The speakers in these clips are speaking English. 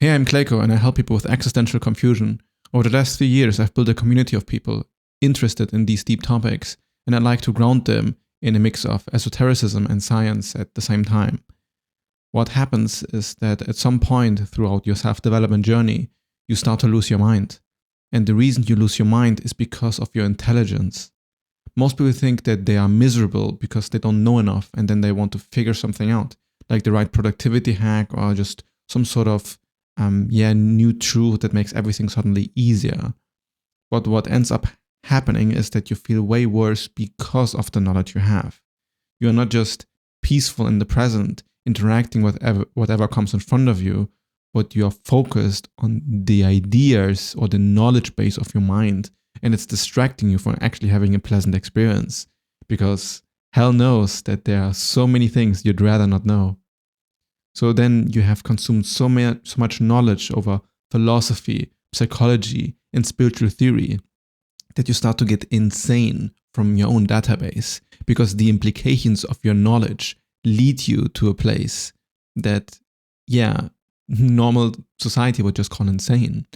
Hey, I'm Clayco, and I help people with existential confusion. Over the last 3 years, I've built a community of people interested in these deep topics, and I like to ground them in a mix of esotericism and science at the same time. What happens is that at some point throughout your self-development journey, you start to lose your mind. And the reason you lose your mind is because of your intelligence. Most people think that they are miserable because they don't know enough, and then they want to figure something out, like the right productivity hack or just some sort of new truth that makes everything suddenly easier. But what ends up happening is that you feel way worse because of the knowledge you have. You are not just peaceful in the present, interacting with whatever comes in front of you, but you are focused on the ideas or the knowledge base of your mind, and it's distracting you from actually having a pleasant experience, because hell knows that there are so many things you'd rather not know. So then you have consumed so much knowledge over philosophy, psychology, and spiritual theory that you start to get insane from your own database, because the implications of your knowledge lead you to a place that, normal society would just call insane.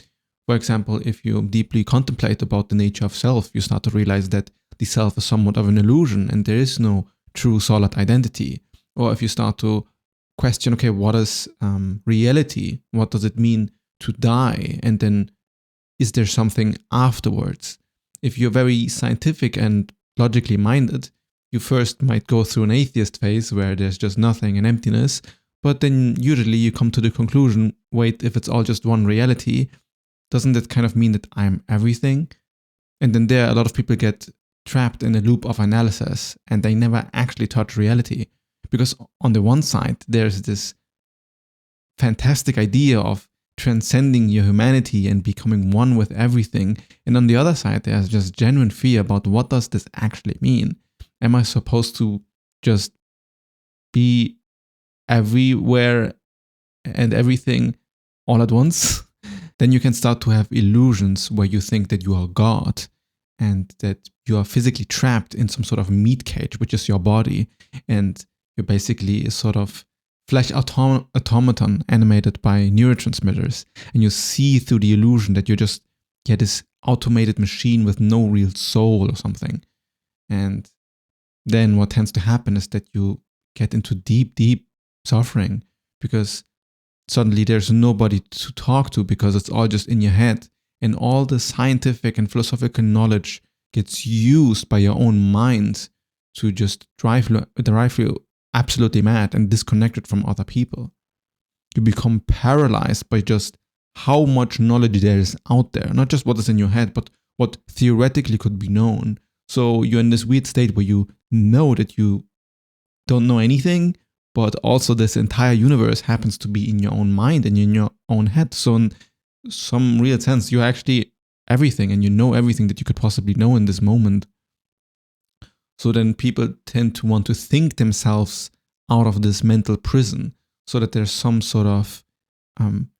For example, if you deeply contemplate about the nature of self, you start to realize that the self is somewhat of an illusion and there is no true solid identity. Or if you start to question, okay, what is reality? What does it mean to die? And then is there something afterwards? If you're very scientific and logically minded, you first might go through an atheist phase where there's just nothing and emptiness, but then usually you come to the conclusion, wait, if it's all just one reality, doesn't that kind of mean that I'm everything? And then there a lot of people get trapped in a loop of analysis and they never actually touch reality. Because on the one side, there's this fantastic idea of transcending your humanity and becoming one with everything. And on the other side, there's just genuine fear about what does this actually mean? Am I supposed to just be everywhere and everything all at once? Then you can start to have illusions where you think that you are God and that you are physically trapped in some sort of meat cage, which is your body. And you're basically a sort of flesh automaton animated by neurotransmitters. And you see through the illusion that you're just this automated machine with no real soul or something. And then what tends to happen is that you get into deep, deep suffering because suddenly there's nobody to talk to because it's all just in your head. And all the scientific and philosophical knowledge gets used by your own mind to just drive you absolutely mad and disconnected from other people. You become paralyzed by just how much knowledge there is out there, not just what is in your head, but what theoretically could be known. So you're in this weird state where you know that you don't know anything, but also this entire universe happens to be in your own mind and in your own head. So in some real sense, you're actually everything and you know everything that you could possibly know in this moment. So then people tend to want to think themselves out of this mental prison so that there's some sort of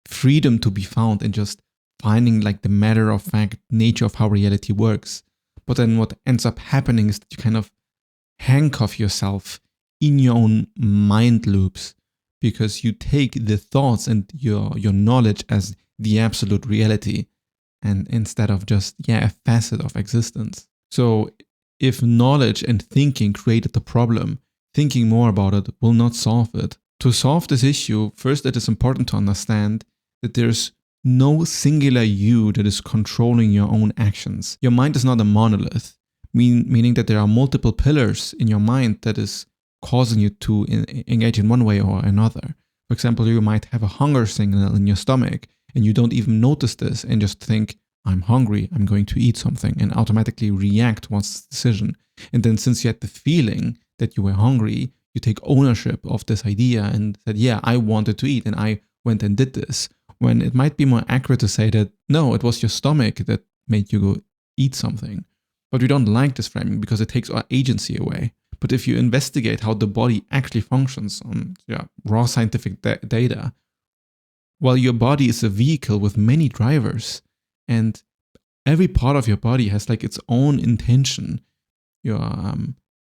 freedom to be found in just finding like the matter of fact nature of how reality works. But then what ends up happening is that you kind of handcuff yourself in your own mind loops because you take the thoughts and your knowledge as the absolute reality and instead of just a facet of existence. So if knowledge and thinking created the problem, thinking more about it will not solve it. To solve this issue, first it is important to understand that there's no singular you that is controlling your own actions. Your mind is not a monolith, meaning that there are multiple pillars in your mind that is causing you to engage in one way or another. For example, you might have a hunger signal in your stomach and you don't even notice this and just think, I'm hungry, I'm going to eat something, and automatically react towards the decision. And then since you had the feeling that you were hungry, you take ownership of this idea and said, I wanted to eat and I went and did this. When it might be more accurate to say that, no, it was your stomach that made you go eat something. But we don't like this framing because it takes our agency away. But if you investigate how the body actually functions on raw scientific data, well, your body is a vehicle with many drivers. And every part of your body has like its own intention. Your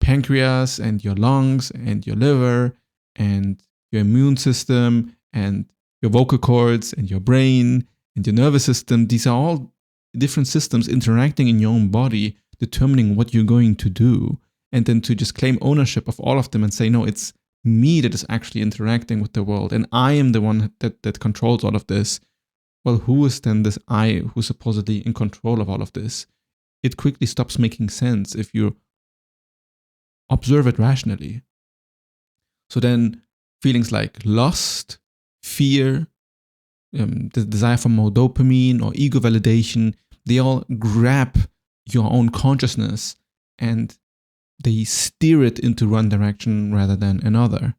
pancreas and your lungs and your liver and your immune system and your vocal cords and your brain and your nervous system. These are all different systems interacting in your own body, determining what you're going to do. And then to just claim ownership of all of them and say, no, it's me that is actually interacting with the world, and I am the one that controls all of this. Well, who is then this I who's supposedly in control of all of this? It quickly stops making sense if you observe it rationally. So then feelings like lust, fear, the desire for more dopamine or ego validation, they all grab your own consciousness and they steer it into one direction rather than another.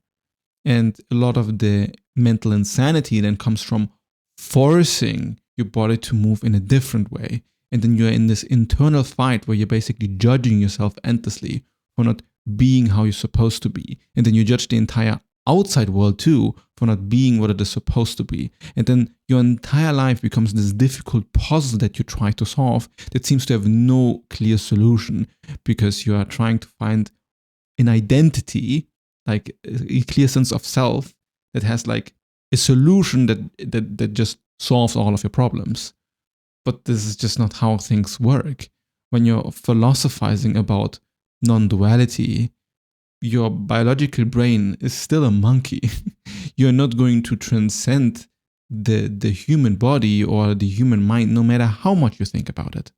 And a lot of the mental insanity then comes from forcing your body to move in a different way. And then you're in this internal fight where you're basically judging yourself endlessly for not being how you're supposed to be. And then you judge the entire outside world too for not being what it is supposed to be. And then your entire life becomes this difficult puzzle that you try to solve that seems to have no clear solution, because you are trying to find an identity, like a clear sense of self that has like a solution that just solves all of your problems. But this is just not how things work. When you're philosophizing about non-duality, your biological brain is still a monkey. You're not going to transcend the human body or the human mind, no matter how much you think about it.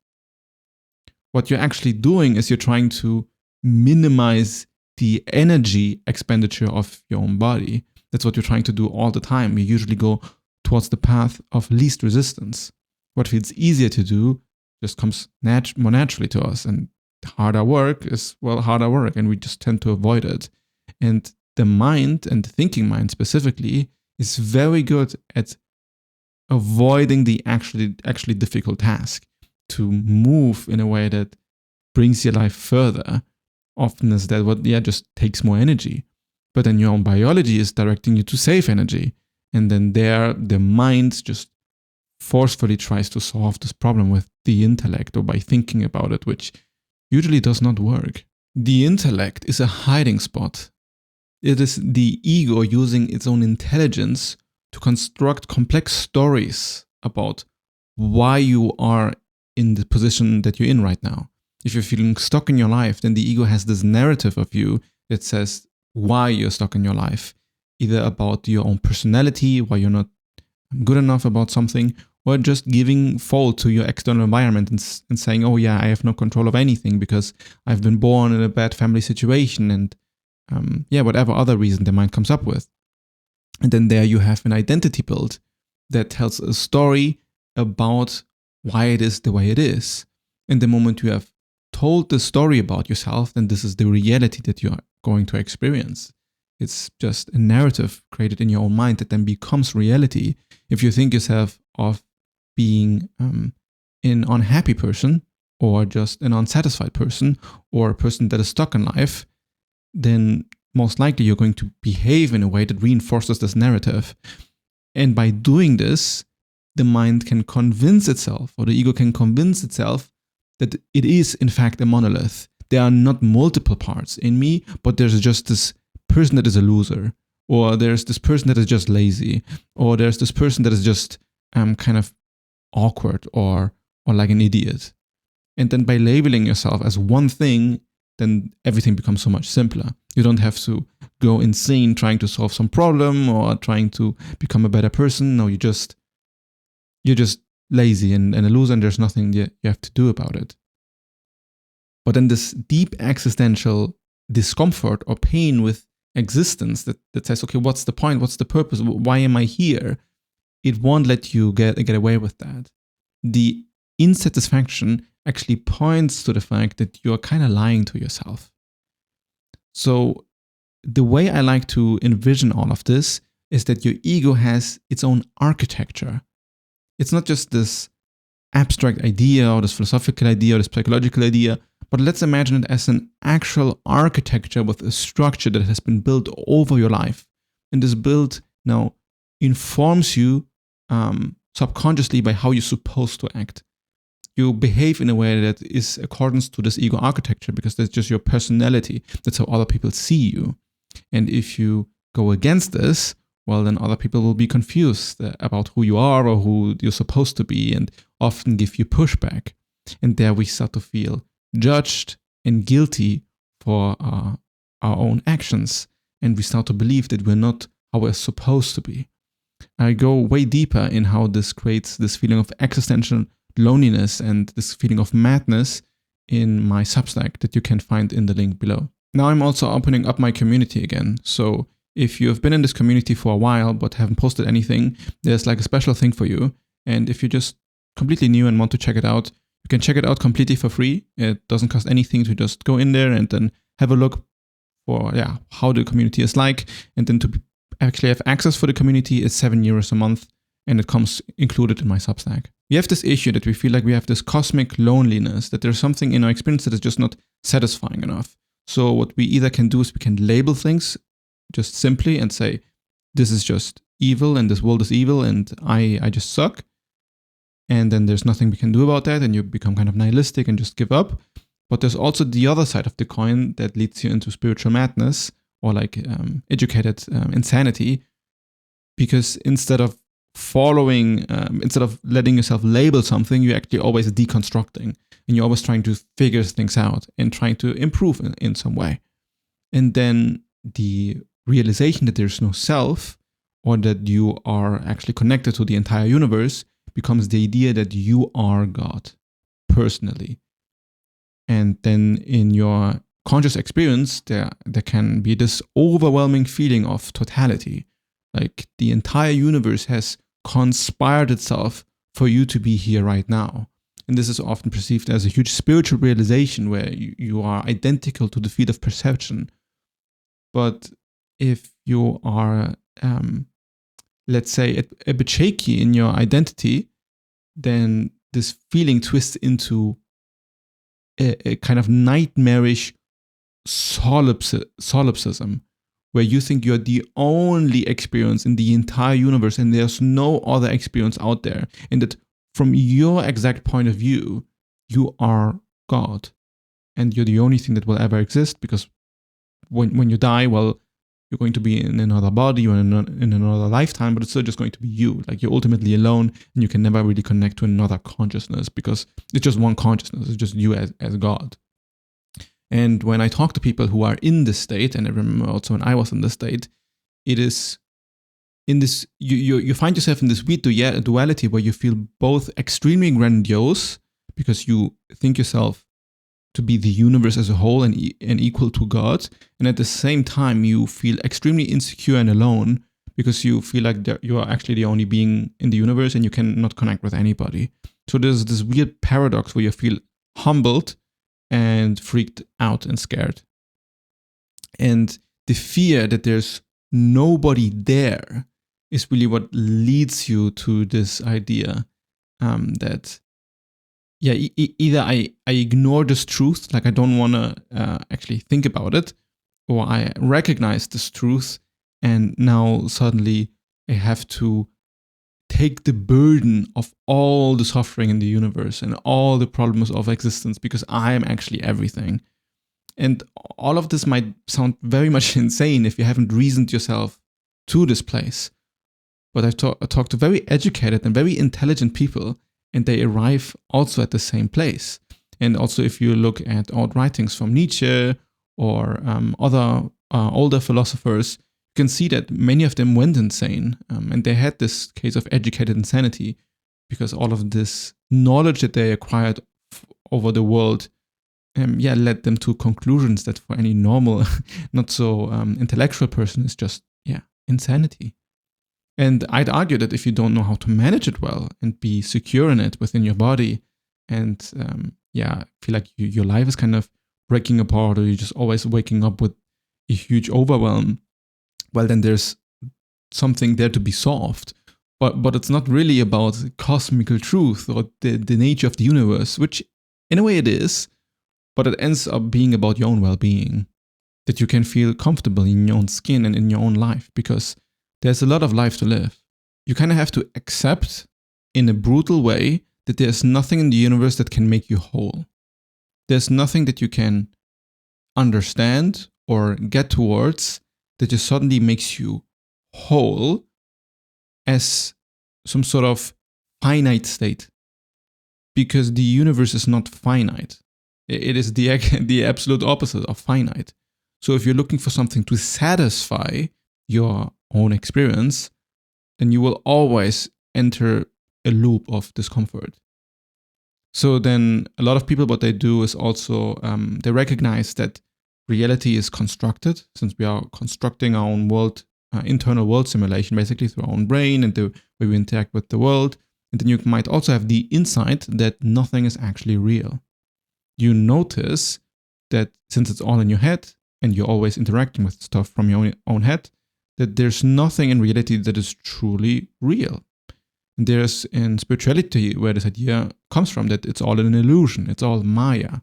What you're actually doing is you're trying to minimize the energy expenditure of your own body. That's what you're trying to do all the time. You usually go towards the path of least resistance. What feels easier to do just comes more naturally to us, and harder work is, well, harder work, and we just tend to avoid it. And the mind, and the thinking mind specifically, is very good at avoiding the actually difficult task, to move in a way that brings your life further. Often is that what just takes more energy. But then your own biology is directing you to save energy. And then the mind just forcefully tries to solve this problem with the intellect or by thinking about it, which usually does not work. The intellect is a hiding spot. It is the ego using its own intelligence to construct complex stories about why you are in the position that you're in right now. If you're feeling stuck in your life, then the ego has this narrative of you that says why you're stuck in your life, either about your own personality, why you're not good enough about something, or just giving fault to your external environment and saying, oh yeah, I have no control of anything because I've been born in a bad family situation, and whatever other reason the mind comes up with. And then there you have an identity build that tells a story about why it is the way it is. And the moment you have told the story about yourself, then this is the reality that you're going to experience. It's just a narrative created in your own mind that then becomes reality. If you think yourself of being an unhappy person, or just an unsatisfied person, or a person that is stuck in life, then most likely you're going to behave in a way that reinforces this narrative. And by doing this, the mind can convince itself, or the ego can convince itself, that it is in fact a monolith. There are not multiple parts in me, but there's just this person that is a loser, or there's this person that is just lazy, or there's this person that is just kind of awkward or like an idiot. And then by labeling yourself as one thing, then everything becomes so much simpler. You don't have to go insane trying to solve some problem or trying to become a better person. No, you're just lazy and a loser, and there's nothing you have to do about it. But then this deep existential discomfort or pain with existence that says, okay, what's the point? What's the purpose? Why am I here? It won't let you get away with that. The insatisfaction actually points to the fact that you're kind of lying to yourself. So the way I like to envision all of this is that your ego has its own architecture. It's not just this abstract idea or this philosophical idea or this psychological idea, but let's imagine it as an actual architecture with a structure that has been built over your life. And this build now informs you subconsciously by how you're supposed to act. You behave in a way that is accordance to this ego architecture, because that's just your personality. That's how other people see you. And if you go against this, well, then other people will be confused about who you are or who you're supposed to be, and often give you pushback. And there we start to feel judged and guilty for our own actions. And we start to believe that we're not how we're supposed to be. I go way deeper in how this creates this feeling of existential loneliness and this feeling of madness in my Substack that you can find in the link below. Now I'm also opening up my community again. So if you have been in this community for a while but haven't posted anything, there's like a special thing for you. And if you're just completely new and want to check it out, you can check it out completely for free. It doesn't cost anything to just go in there and then have a look for how the community is like. And then to actually have access for the community is €7 a month, and it comes included in my Substack. We have this issue that we feel like we have this cosmic loneliness, that there's something in our experience that is just not satisfying enough. So what we either can do is we can label things just simply and say, this is just evil and this world is evil and I just suck. And then there's nothing we can do about that, and you become kind of nihilistic and just give up. But there's also the other side of the coin that leads you into spiritual madness or like educated insanity, because instead of letting yourself label something, you're actually always deconstructing, and you're always trying to figure things out and trying to improve in some way. And then the realization that there's no self, or that you are actually connected to the entire universe, becomes the idea that you are God personally. And then in your conscious experience, there can be this overwhelming feeling of totality. Like the entire universe has conspired itself for you to be here right now. And this is often perceived as a huge spiritual realization where you are identical to the field of perception. But if you are, let's say, a bit shaky in your identity, then this feeling twists into a kind of nightmarish solipsism, where you think you're the only experience in the entire universe and there's no other experience out there. And that from your exact point of view, you are God. And you're the only thing that will ever exist, because when you die, well, you're going to be in another body or in another lifetime, but it's still just going to be you. Like you're ultimately alone, and you can never really connect to another consciousness because it's just one consciousness. It's just you as God. And when I talk to people who are in this state, and I remember also when I was in this state, it is in this, you find yourself in this weird duality where you feel both extremely grandiose because you think yourself to be the universe as a whole and equal to God. And at the same time, you feel extremely insecure and alone because you feel like you are actually the only being in the universe and you cannot connect with anybody. So there's this weird paradox where you feel humbled and freaked out and scared. And the fear that there's nobody there is really what leads you to this idea that either I ignore this truth, like I don't want to actually think about it, or I recognize this truth and now suddenly I have to take the burden of all the suffering in the universe and all the problems of existence because I am actually everything. And all of this might sound very much insane if you haven't reasoned yourself to this place. But I've talked to very educated and very intelligent people, and they arrive also at the same place. And also if you look at old writings from Nietzsche or other older philosophers, you can see that many of them went insane. And they had this case of educated insanity because all of this knowledge that they acquired over the world led them to conclusions that for any normal, not so intellectual person is just, insanity. And I'd argue that if you don't know how to manage it well and be secure in it within your body and feel like your life is kind of breaking apart or you're just always waking up with a huge overwhelm, well, then there's something there to be solved. But it's not really about cosmical truth or the nature of the universe, which in a way it is, but it ends up being about your own well-being, that you can feel comfortable in your own skin and in your own life, because there's a lot of life to live. You kind of have to accept in a brutal way that there's nothing in the universe that can make you whole. There's nothing that you can understand or get towards that just suddenly makes you whole as some sort of finite state, because the universe is not finite. It is the absolute opposite of finite. So if you're looking for something to satisfy your own experience, then you will always enter a loop of discomfort. So then a lot of people, what they do is also, they recognize that reality is constructed, since we are constructing our own world, internal world simulation, basically through our own brain and the way we interact with the world. And then you might also have the insight that nothing is actually real. You notice that since it's all in your head and you're always interacting with stuff from your own head, that there's nothing in reality that is truly real. And there's in spirituality where this idea comes from, that it's all an illusion, it's all Maya.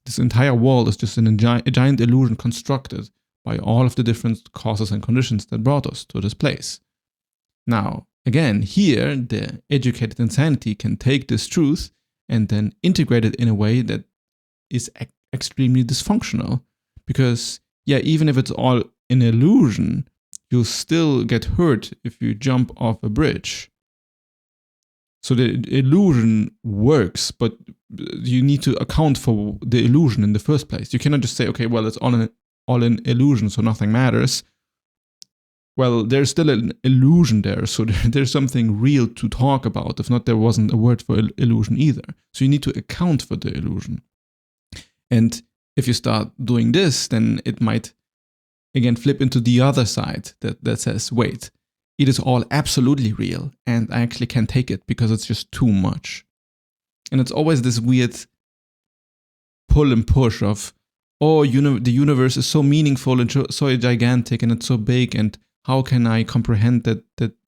This entire world is just a giant illusion constructed by all of the different causes and conditions that brought us to this place. Now, again, here, the educated insanity can take this truth and then integrate it in a way that is extremely dysfunctional. Because, yeah, even if it's all an illusion, you'll still get hurt if you jump off a bridge. So the illusion works, but you need to account for the illusion in the first place. You cannot just say, okay, well, it's all an illusion, so nothing matters. Well, there's still an illusion there, so there's something real to talk about. If not, there wasn't a word for illusion either. So you need to account for the illusion. And if you start doing this, then it might, again, flip into the other side that says, wait, it is all absolutely real, and I actually can't take it because it's just too much. And it's always this weird pull and push of, oh, the universe is so meaningful and so gigantic and it's so big, and how can I comprehend that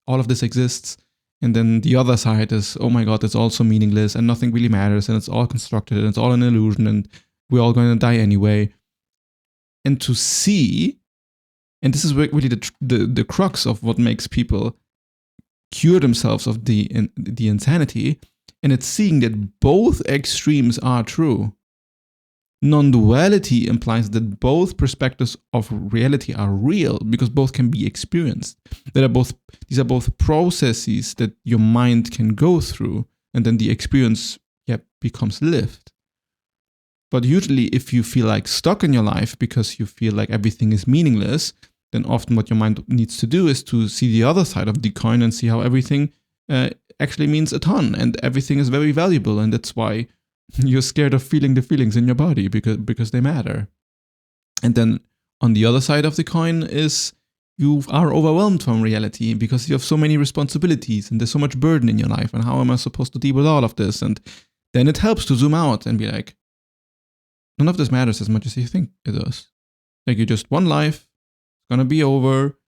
all of this exists? And then the other side is, oh my God, it's all so meaningless and nothing really matters and it's all constructed and it's all an illusion and we're all going to die anyway. And to see, and this is really the crux of what makes people cure themselves of the insanity, and it's seeing that both extremes are true. Non-duality implies that both perspectives of reality are real because both can be experienced. These are both processes that your mind can go through, and then the experience becomes lived. But usually if you feel like stuck in your life because you feel like everything is meaningless, then often what your mind needs to do is to see the other side of the coin and see how everything actually means a ton and everything is very valuable, and that's why you're scared of feeling the feelings in your body because they matter. And then on the other side of the coin is you are overwhelmed from reality because you have so many responsibilities and there's so much burden in your life, and how am I supposed to deal with all of this? And then it helps to zoom out and be like, none of this matters as much as you think it does. Like, you're just one life, it's gonna be over.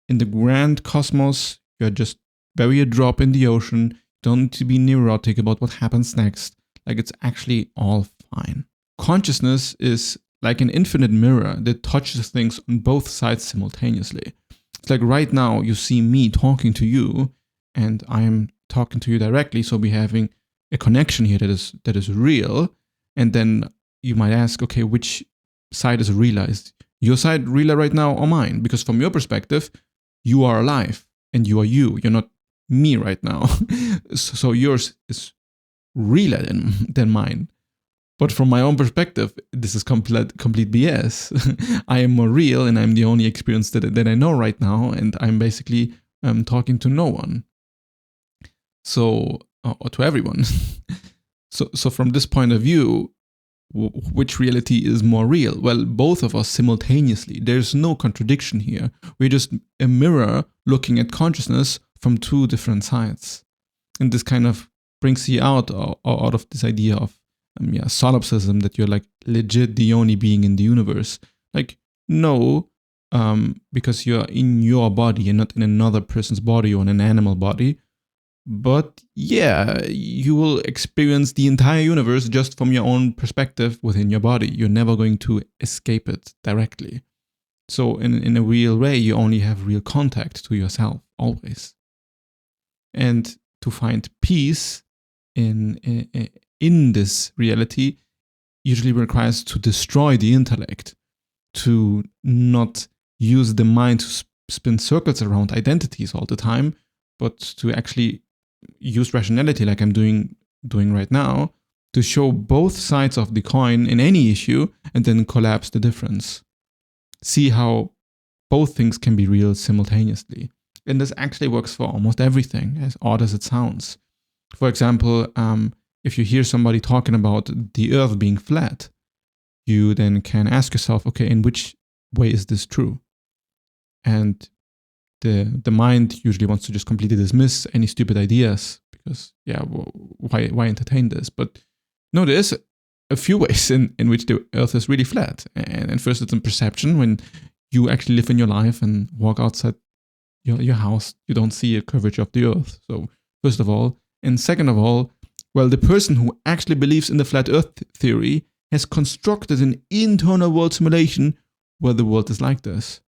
In the grand cosmos, you're just bury a drop in the ocean. Don't need to be neurotic about what happens next. Like, it's actually all fine. Consciousness is like an infinite mirror that touches things on both sides simultaneously. It's like right now you see me talking to you and I am talking to you directly, so we're having a connection here that is real. And then you might ask, okay, which side is realized? Your side realer right now or mine? Because from your perspective, you are alive and you are you. You're not me right now. So yours is realer than mine. But from my own perspective, this is complete BS. I am more real and I'm the only experience that I know right now, and I'm basically talking to no one. So, or to everyone. So from this point of view, which reality is more real? Well, both of us simultaneously. There's no contradiction here. We're just a mirror looking at consciousness from two different sides. And this kind of brings you out of this idea of solipsism, that you're like legit the only being in the universe. Like, no, because you're in your body and not in another person's body or in an animal body. But yeah, you will experience the entire universe just from your own perspective within your body. You're never going to escape it directly. So in a real way, you only have real contact to yourself, always. And to find peace in this reality usually requires to destroy the intellect, to not use the mind spin circles around identities all the time, but to actually use rationality like I'm doing right now to show both sides of the coin in any issue and then collapse the difference. See how both things can be real simultaneously. And this actually works for almost everything, as odd as it sounds. For example, if you hear somebody talking about the earth being flat, you then can ask yourself, okay, in which way is this true? And the mind usually wants to just completely dismiss any stupid ideas because, why entertain this? But no, there is a few ways in which the earth is really flat. And first, it's in perception. When you actually live in your life and walk outside your house, you don't see a curvature of the earth. So first of all, and second of all, well, the person who actually believes in the flat earth theory has constructed an internal world simulation where the world is like this.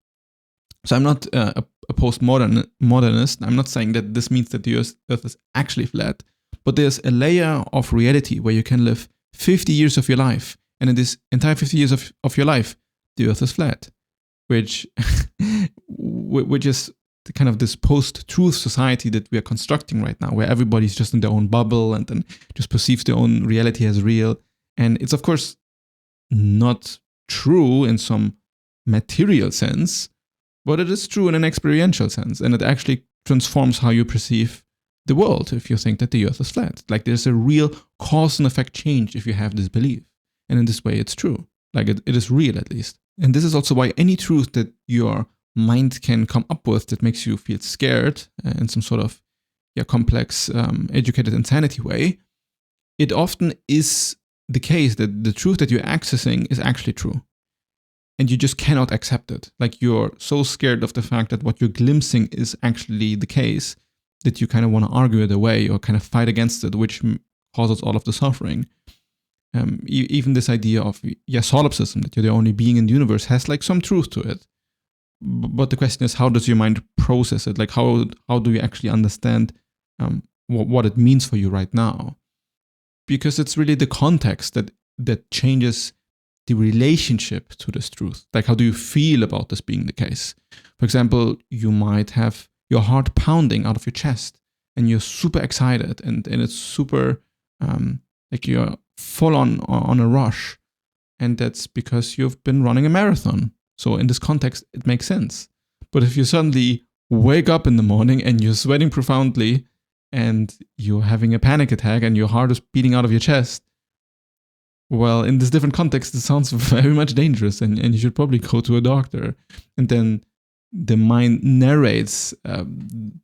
So I'm not a postmodernist. I'm not saying that this means that the earth is actually flat, but there's a layer of reality where you can live 50 years of your life, and in this entire 50 years of your life, the earth is flat, which is the kind of this post-truth society that we are constructing right now, where everybody's just in their own bubble and then just perceives their own reality as real. And it's, of course, not true in some material sense, but it is true in an experiential sense. And it actually transforms how you perceive the world if you think that the earth is flat. Like there's a real cause and effect change if you have this belief. And in this way, it's true. Like it is real, at least. And this is also why any truth that your mind can come up with that makes you feel scared in some sort of complex, educated insanity way, it often is the case that the truth that you're accessing is actually true. And you just cannot accept it. Like you're so scared of the fact that what you're glimpsing is actually the case that you kind of want to argue it away or kind of fight against it, which causes all of the suffering. Even this idea of solipsism, that you're the only being in the universe, has like some truth to it. But the question is, how does your mind process it? Like how do you actually understand what it means for you right now? Because it's really the context that changes the relationship to this truth. Like how do you feel about this being the case? For example, you might have your heart pounding out of your chest and you're super excited and it's super like you're full on a rush. And that's because you've been running a marathon. So in this context, it makes sense. But if you suddenly wake up in the morning and you're sweating profoundly and you're having a panic attack and your heart is beating out of your chest, well, in this different context, it sounds very much dangerous and you should probably go to a doctor. And then the mind narrates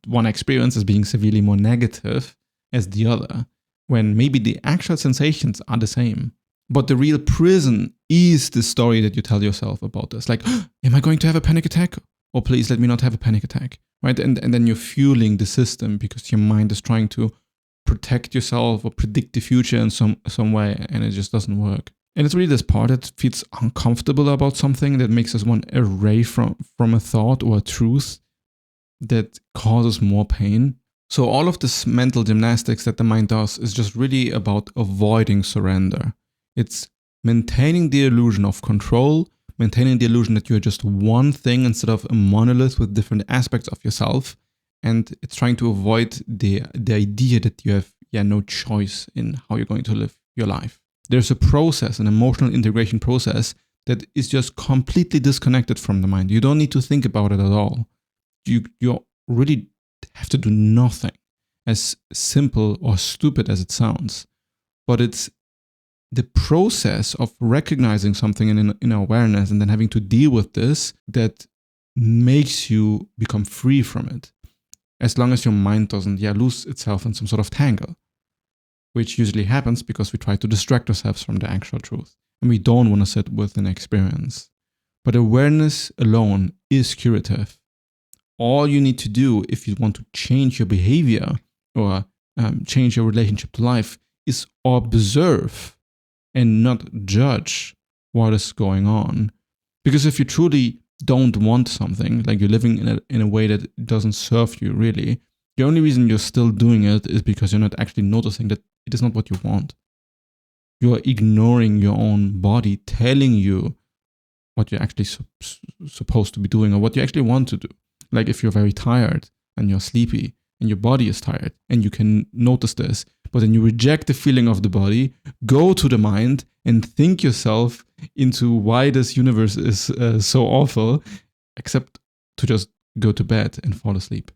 one experience as being severely more negative as the other, when maybe the actual sensations are the same. But the real prison is the story that you tell yourself about this. Like, am I going to have a panic attack? Or please let me not have a panic attack, right? And then you're fueling the system because your mind is trying to protect yourself or predict the future in some way, and it just doesn't work. And it's really this part that feels uncomfortable about something that makes us want away from a thought or a truth that causes more pain. So all of this mental gymnastics that the mind does is just really about avoiding surrender. It's maintaining the illusion of control, maintaining the illusion that you're just one thing instead of a monolith with different aspects of yourself. And it's trying to avoid the idea that you have no choice in how you're going to live your life. There's a process, an emotional integration process that is just completely disconnected from the mind. You don't need to think about it at all. You really have to do nothing, as simple or stupid as it sounds. But it's the process of recognizing something in awareness and then having to deal with this that makes you become free from it. As long as your mind doesn't lose itself in some sort of tangle, which usually happens because we try to distract ourselves from the actual truth. And we don't want to sit with an experience. But awareness alone is curative. All you need to do if you want to change your behavior or change your relationship to life is observe and not judge what is going on. Because if you truly don't want something, like you're living in a way that doesn't serve you really, the only reason you're still doing it is because you're not actually noticing that it is not what you want. You're ignoring your own body telling you what you're actually supposed to be doing or what you actually want to do. Like if you're very tired and you're sleepy and your body is tired and you can notice this, but then you reject the feeling of the body, go to the mind and think yourself into why this universe is so awful, except to just go to bed and fall asleep.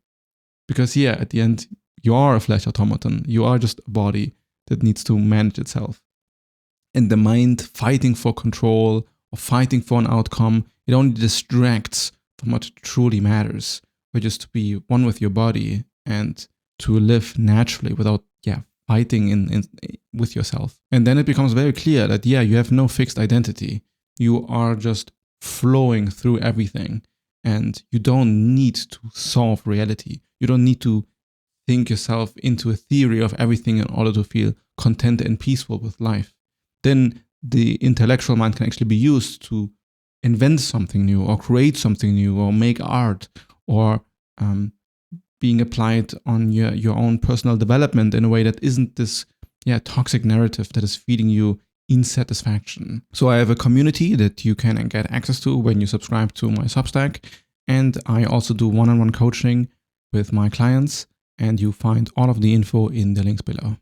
Because at the end, you are a flesh automaton. You are just a body that needs to manage itself. And the mind fighting for control or fighting for an outcome, it only distracts from what truly matters, or just to be one with your body and to live naturally without fighting with yourself. And then it becomes very clear that you have no fixed identity. You are just flowing through everything, and you don't need to solve reality. You don't need to think yourself into a theory of everything in order to feel content and peaceful with life. Then the intellectual mind can actually be used to invent something new or create something new or make art or being applied on your own personal development in a way that isn't this toxic narrative that is feeding you insatisfaction. So I have a community that you can get access to when you subscribe to my Substack, and I also do one-on-one coaching with my clients, and you find all of the info in the links below.